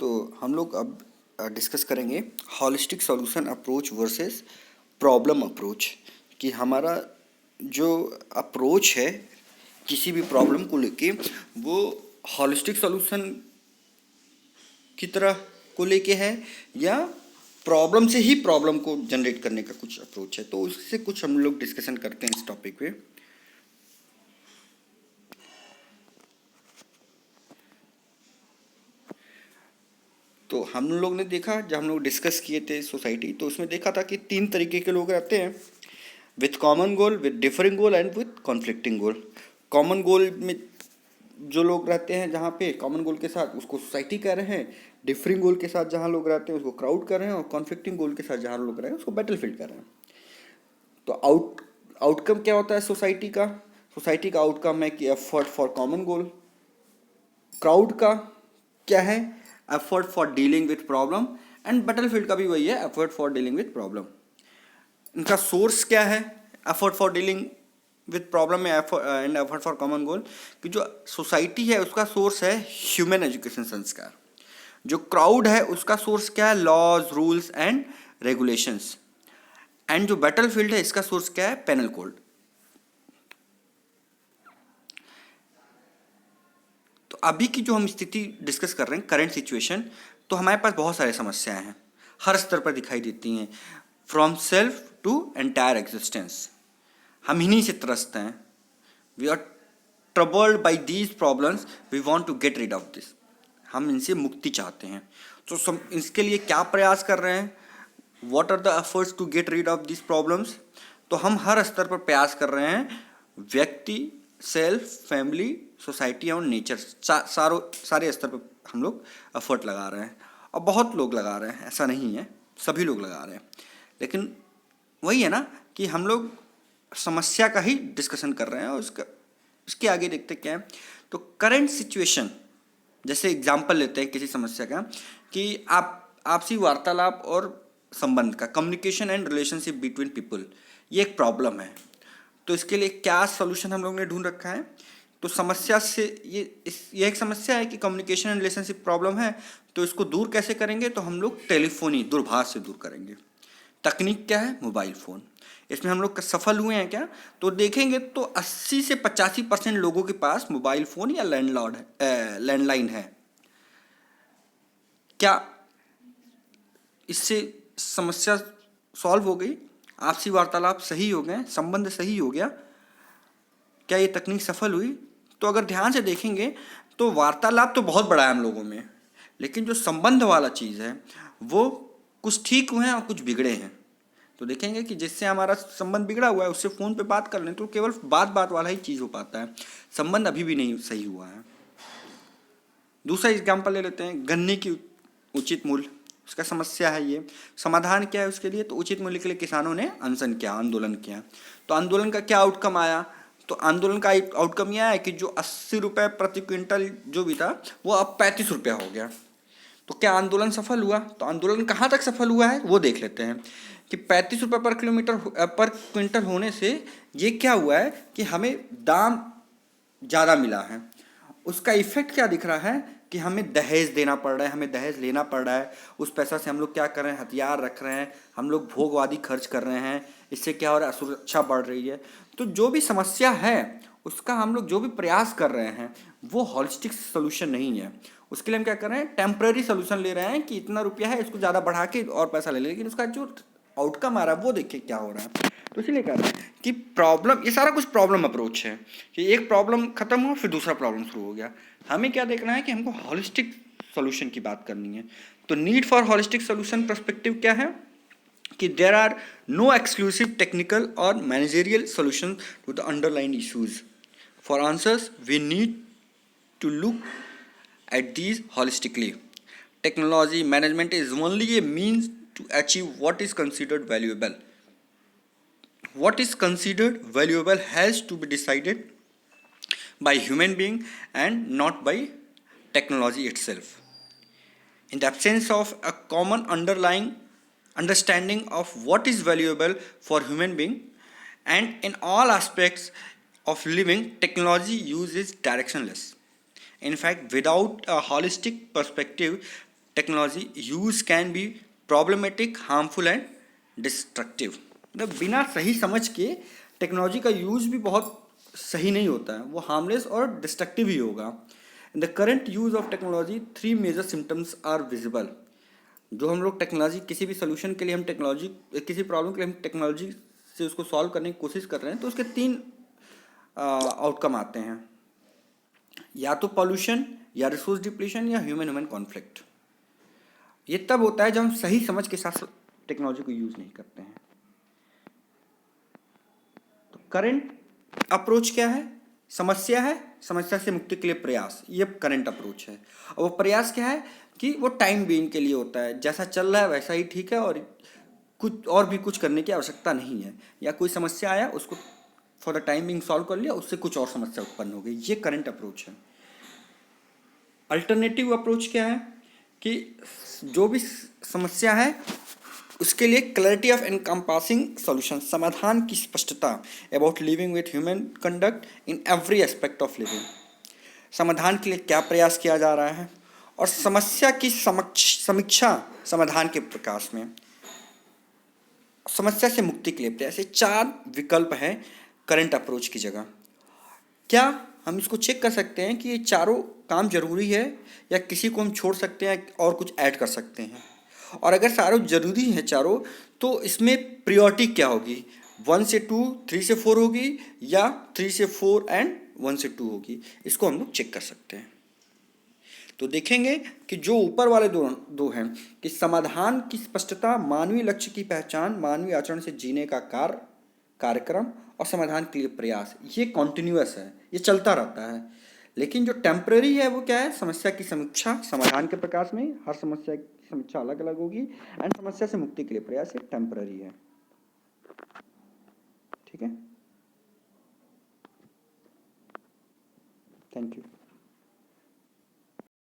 तो हम लोग अब डिस्कस करेंगे holistic solution approach versus problem approach, कि हमारा जो अप्रोच है किसी भी प्रॉब्लम को लेके वो हॉलिस्टिक सॉल्यूशन की तरह को लेके है या प्रॉब्लम से ही प्रॉब्लम को जनरेट करने का कुछ अप्रोच है। तो उससे कुछ हम लोग डिस्कशन करते हैं इस टॉपिक पे। तो हम लोग ने देखा, जब हम लोग डिस्कस किए थे सोसाइटी, तो उसमें देखा था कि 3 तरीके के लोग रहते हैं, with common goal, with differing goal and with conflicting goal. Common goal में जो लोग रहते हैं, जहाँ पे कॉमन गोल के साथ उसको सोसाइटी कह रहे हैं, डिफरिंग गोल के साथ जहाँ लोग रहते हैं उसको क्राउड कर रहे हैं, और कॉन्फ्लिक्टिंग गोल के साथ जहाँ लोग रहे हैं उसको बैटलफील्ड कर रहे हैं। तो आउटकम क्या होता है सोसाइटी का? सोसाइटी का आउटकम है कि effort for common goal. Crowd का क्या है? Effort for dealing with problem. And battlefield का भी वही है, effort for dealing with problem. इनका सोर्स क्या है? Effort for dealing with problem and effort for common goal, कि जो सोसाइटी है उसका सोर्स है ह्यूमन एजुकेशन संस्कार। जो क्राउड है उसका सोर्स क्या है? Laws, rules and regulations. And जो बैटलफील्ड है इसका सोर्स क्या है? Penal code. तो अभी की जो हम स्थिति डिस्कस कर रहे हैं, करंट सिचुएशन, तो हमारे पास बहुत सारी समस्याएं हैं, हर स्तर पर दिखाई देती हैं, from self to entire existence. हम इन्हीं से त्रस्त हैं। We are troubled by these problems, we want to get rid of this. हम इनसे मुक्ति चाहते हैं। तो इसके लिए क्या प्रयास कर रहे हैं? What are the efforts to get rid of this problems? तो हम हर स्तर पर प्रयास कर रहे हैं, व्यक्ति, सेल्फ, फैमिली, सोसाइटी और नेचर, सारे स्तर पर हम लोग एफर्ट लगा रहे हैं। और बहुत लोग लगा रहे हैं, ऐसा नहीं है, सभी लोग लगा रहे हैं। लेकिन वही है ना कि हम लोग समस्या का ही डिस्कशन कर रहे हैं, और उसके आगे देखते क्या है। तो करंट सिचुएशन, जैसे एग्जाम्पल लेते हैं किसी समस्या का, कि आपसी वार्तालाप और संबंध का, communication and relationship between people, ये एक प्रॉब्लम है। तो इसके लिए क्या सॉल्यूशन हम लोग ने ढूंढ रखा है? तो समस्या से ये एक समस्या है कि कम्युनिकेशन एंड रिलेशनशिप प्रॉब्लम है, तो इसको दूर कैसे करेंगे? तो हम लोग टेलीफोनी, दूरभाष से दूर करेंगे। तकनीक क्या है? Mobile phone. इसमें हम लोग सफल हुए हैं क्या? तो देखेंगे तो 80 से 85% लोगों के पास मोबाइल फ़ोन या लैंडलाइन है। क्या इससे समस्या सॉल्व हो गई? आपसी वार्तालाप सही हो गए, संबंध सही हो गया? क्या ये तकनीक सफल हुई? तो अगर ध्यान से देखेंगे तो वार्तालाप तो बहुत बड़ा है हम लोगों में, लेकिन जो संबंध वाला चीज़ है वो कुछ ठीक हुए हैं और कुछ बिगड़े हैं। तो देखेंगे कि जिससे हमारा संबंध बिगड़ा हुआ है उससे फ़ोन पे बात कर लें तो केवल बात वाला ही चीज़ हो पाता है, संबंध अभी भी नहीं सही हुआ है। दूसरा एग्जाम्पल ले लेते हैं, गन्ने की उचित मूल्य। उसका समस्या है ये, समाधान क्या है उसके लिए? तो उचित मूल्य के लिए किसानों ने अनशन किया, आंदोलन किया। तो आंदोलन का क्या आउटकम आया? तो आंदोलन का आउटकम यह है कि जो 80 रुपये प्रति क्विंटल जो भी था वो अब 35 रुपया हो गया। तो क्या आंदोलन सफल हुआ? तो आंदोलन कहाँ तक सफल हुआ है वो देख लेते हैं, कि 35 रुपये पर क्विंटल होने से ये क्या हुआ है कि हमें दाम ज़्यादा मिला है। उसका इफेक्ट क्या दिख रहा है कि हमें दहेज देना पड़ रहा है, हमें दहेज लेना पड़ रहा है। उस पैसा से हम लोग क्या कर रहे हैं? हथियार रख रहे हैं, हम लोग भोगवादी खर्च कर रहे हैं। इससे क्या हो रहा है? असुरक्षा बढ़ रही है। तो जो भी समस्या है उसका हम लोग जो भी प्रयास कर रहे हैं वो हॉलिस्टिक सोल्यूशन नहीं है। उसके लिए हम क्या कर रहे हैं? टेम्पररी सोल्यूशन ले रहे हैं कि इतना रुपया है, इसको ज़्यादा बढ़ा के और पैसा ले लें, लेकिन उसका जो आउटकम आ रहा है वो देखिए क्या हो रहा है। तो इसीलिए कह रहे हैं कि प्रॉब्लम, ये सारा कुछ प्रॉब्लम अप्रोच है, कि एक प्रॉब्लम खत्म हुआ फिर दूसरा प्रॉब्लम शुरू हो गया। हमें क्या देखना है कि हमको हॉलिस्टिक सॉल्यूशन की बात करनी है। तो need for holistic solution perspective क्या है? कि there are no exclusive technical और managerial solution to the underlying issues. For answers we need to look at these holistically. Technology management is only a means to achieve what is considered valuable. What is considered valuable has to be decided by human being and not by technology itself. In the absence of a common underlying understanding of what is valuable for human being, and in all aspects of living, technology use is directionless. In fact, without a holistic perspective, technology use can be problematic, harmful and destructive. मतलब बिना सही समझ के technology का use भी बहुत सही नहीं होता है, वो हार्मलेस और डिस्ट्रक्टिव ही होगा। In the current use of technology 3 major symptoms are visible. जो हम लोग टेक्नोलॉजी, किसी भी सोल्यूशन के लिए हम टेक्नोलॉजी, किसी प्रॉब्लम के लिए हम टेक्नोलॉजी से उसको सॉल्व करने की कोशिश कर रहे हैं, तो उसके 3 आउटकम आते हैं, या तो पॉल्यूशन, या रिसोर्स डिप्लीशन, या ह्यूमन ह्यूमन कॉन्फ्लिक्ट। ये तब होता है जब हम सही समझ के साथ टेक्नोलॉजी को यूज नहीं करते हैं। तो करंट अप्रोच क्या है? समस्या है, समस्या से मुक्ति के लिए प्रयास, ये करंट अप्रोच है। और वो प्रयास क्या है कि वो टाइम बीइंग के लिए होता है, जैसा चल रहा है वैसा ही ठीक है, और कुछ और भी कुछ करने की आवश्यकता नहीं है। या कोई समस्या आया, उसको for the time being solve कर लिया, उससे कुछ और समस्या उत्पन्न हो गई, ये करंट अप्रोच है। अल्टरनेटिव अप्रोच क्या है कि जो भी समस्या है उसके लिए क्लैरिटी ऑफ एनकम्पासिंग सॉल्यूशन, समाधान की स्पष्टता, about living with human conduct in every aspect of living. समाधान के लिए क्या प्रयास किया जा रहा है, और समस्या की समीक्षा समाधान के प्रकाश में, समस्या से मुक्ति के लिए प्रयास। ये 4 विकल्प हैं करंट अप्रोच की जगह। क्या हम इसको चेक कर सकते हैं कि ये चारों काम जरूरी है, या किसी को हम छोड़ सकते हैं और कुछ ऐड कर सकते हैं? और अगर चारों जरूरी हैं चारों, तो इसमें प्रियोरिटी क्या होगी? 1 से 2, 3 से 4 होगी, या 3 से 4 एंड 1 से 2 होगी? इसको हम लोग चेक कर सकते हैं। तो देखेंगे कि जो ऊपर वाले दो हैं कि समाधान की स्पष्टता, मानवीय लक्ष्य की पहचान, मानवीय आचरण से जीने का कार्यक्रम, और समाधान के लिए प्रयास, ये कॉन्टिन्यूअस है, ये चलता रहता है। लेकिन जो टेम्पररी है वो क्या है? समस्या की समीक्षा समाधान के प्रकाश में, हर समस्या की समीक्षा अलग अलग होगी, एंड समस्या से मुक्ति के लिए प्रयास, ये टेम्पररी है। ठीक है, थैंक यू।